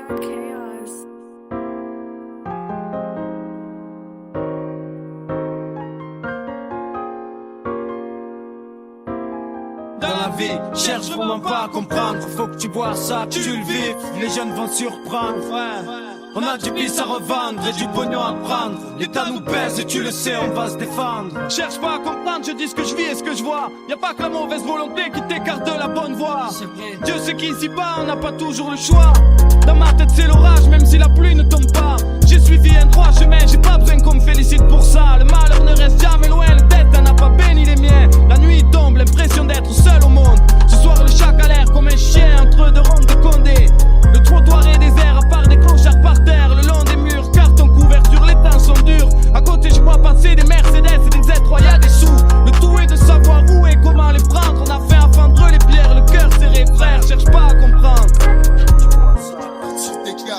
Dans la vie, cherche vraiment pas à comprendre. Faut que tu vois ça, que tu le vives. Les jeunes vont surprendre, frère. On a du bis à revendre et du pognon à prendre. L'État nous pèse et tu le sais, on va se défendre. Cherche pas à comprendre, je dis ce que je vis et ce que je vois. Y'a pas que la mauvaise volonté qui t'écarte de la bonne voie. Dieu sait qu'ici-bas, on n'a pas toujours le choix. Dans ma tête c'est l'orage, même si la pluie ne tombe pas. J'ai suivi un droit chemin, j'ai pas besoin qu'on me félicite pour ça. Le malheur ne reste jamais loin, le destin n'a pas béni les miens. La nuit tombe, l'impression d'être seul au monde. Ce soir le chat a l'air comme un chien entre deux rondes de Condé. Le trottoir est désert, à part des clochards par terre. Le long des murs, carton couverture, les temps sont durs. À côté je vois passer des Mercedes et des Z3, y'a des sous. Le tout est de savoir où et comment les prendre. On a fait à fendre les bières, le cœur serré, frère, cherche pas à comprendre.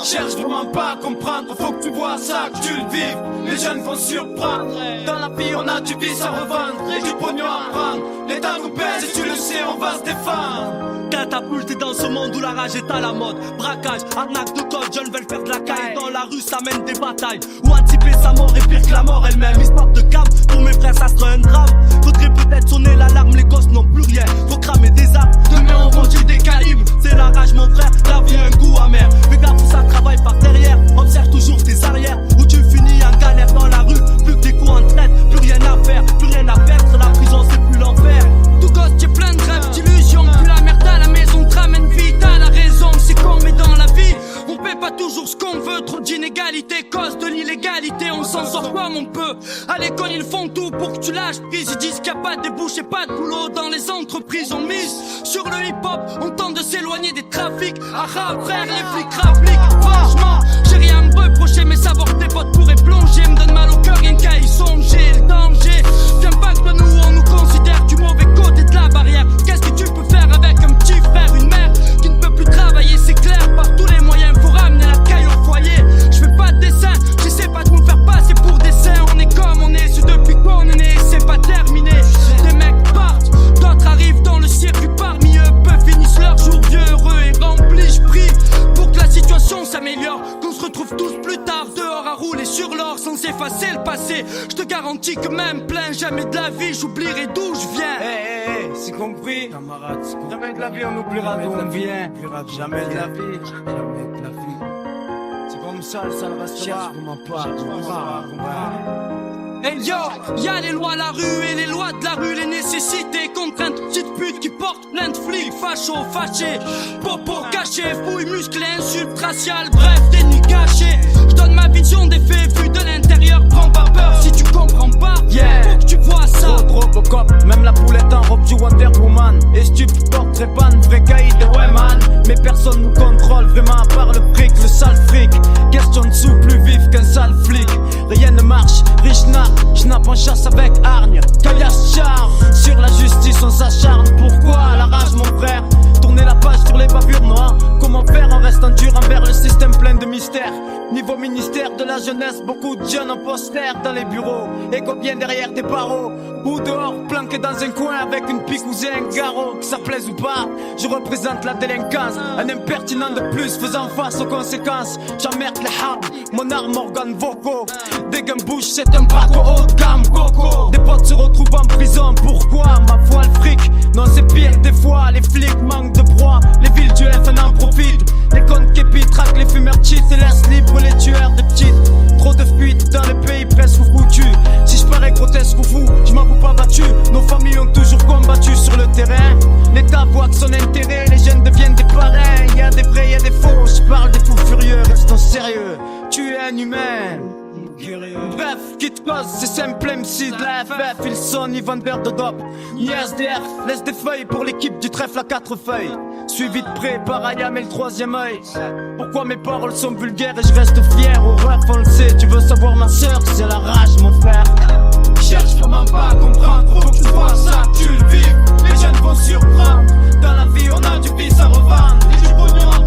Cherche vraiment pas à comprendre, faut que tu vois ça, que tu le vives. Les jeunes vont surprendre. Dans la vie on a du bis à revendre et du pognon à prendre. L'État nous pèse et tu le sais, on va se défendre. Catapulté dans ce monde où la rage est à la mode. Braquage, arnaque de code, jeunes veulent faire de la caille. Dans la rue ça mène des batailles. Ou anticiper sa mort est pire que la mort elle-même. Histoire de cam, pour mes frères ça serait un drame. Faudrait peut-être sonner l'alarme, les gosses n'ont plus rien. Faut cramer des armes, demain on vendit des calibres. C'est la rage mon frère, la vie a un goût amer. Fais gaffe où ça travaille par derrière. Observe toujours tes arrières, où tu finis en galère dans la rue. Plus que des coups en traite, plus rien à faire, plus rien à perdre. La prison c'est plus l'enfer. Tout gosse, t'es plein de rêves, d'illusions. Plus la merde à la maison te ramène vite. T'as la raison, c'est con, mais dans la vie, on paie pas toujours ce qu'on veut. Trop d'inégalités, cause de l'illégalité. On s'en sort comme on peut. À l'école, ils font tout pour que tu lâches prise. Ils disent qu'il n'y a pas de débouché, pas de boulot. Dans les entreprises, on mise sur le hip-hop. On tente de s'éloigner des trafics. Ah, frère, les flics rappliquent. Franchement, j'ai rien à me reprocher, mais savoir que tes potes pourraient plonger me donne mal au cœur, rien qu'à y songer. Le danger vient pas que de nous, on nous considère du mauvais côté de la barrière. Qu'est-ce que tu peux faire avec un petit frère, une mère qui ne peut plus travailler, c'est clair, par tous les moyens faut ramener la caille au foyer. Je fais pas de dessin, j'essaie pas de me faire passer pour des saints. On est comme on est, c'est depuis qu'on est né, c'est pas terminé. Des mecs partent, d'autres arrivent dans le circuit, parmi eux peu finissent leur jour vieux, heureux et remplis. Je prie pour que la situation s'améliore, qu'on se retrouve tous plus tard dehors à rouler sur l'or sans effacer le passé. Je te garantis que même plein jamais de la vie j'oublierai d'où je viens. Hey, c'est compris, camarade. Jamais de la vie on oubliera d'où on vient. Jamais de la vie, jamais de la vie. C'est comme ça le restera. Cherche vraiment pas. Hey yo, y'a les lois de la rue et les lois de la rue, les nécessités, contraintes, petites putes qui portent plein de flics, fachos, fâchés, popo caché, fouilles musclées, insultes raciales, bref, des nuits cachées. Je donne ma vision des faits vus de l'intérieur, prends pas peur si tu comprends pas, faut que tu vois ça. Robocop, même la poulette en robe du Wonder Woman. Et stup, portrait ban, vrai caïd de ouais man. Mais personne nous contrôle vraiment à part le fric, le sale fric. Question de sous plus vif qu'un sale flic. Rien ne marche, riche Schnapp en chasse avec hargne, caillasse charme. Sur la justice on s'acharne, pourquoi la rage mon frère? Tourner la page sur les bavures noires. Comment faire en restant dur envers le système plein de mystères? Niveau ministère de la jeunesse, beaucoup de jeunes en poster dans les bureaux. Et combien derrière des barreaux? Ou dehors, planqué dans un coin avec une pique ou un garrot. Que ça plaise ou pas, je représente la délinquance. Un impertinent de plus faisant face aux conséquences. J'emmerde les harbs, mon arme organe vocaux. Des gumbouches, c'est un braco haut de gamme, coco. Des potes se retrouvent en prison, pourquoi? Ma foi le fric, non c'est pire des fois. Les flics manquent de proie, les villes du FN en profitent. Les comptes képis traquent les fumeurs cheat et laissent libres les tueurs de petites. Trop de fuites dans le pays presque foutu. Si je parais grotesque ou fou, je m'en fous pas battu. Nos familles ont toujours combattu sur le terrain. L'État voit que son intérêt, les jeunes deviennent des parrains. Y'a des vrais, y'a des faux, je parle des fous furieux. Restons sérieux, tu es un humain. Bref, qui te cause, c'est simple MC de la FF. Ils sont ni vendeurs de dope, ni SDF. Laisse des feuilles pour l'équipe du trèfle à 4 feuilles. Suivi de près par Ayam et le troisième œil. Pourquoi mes paroles sont vulgaires et je reste fier? Au ref on le sait, tu veux savoir ma sœur, c'est la rage mon frère. Cherche vraiment pas à comprendre, faut que tu vois ça, que tu le vives. Les jeunes vont surprendre, dans la vie on a du bis à revendre et du pognon à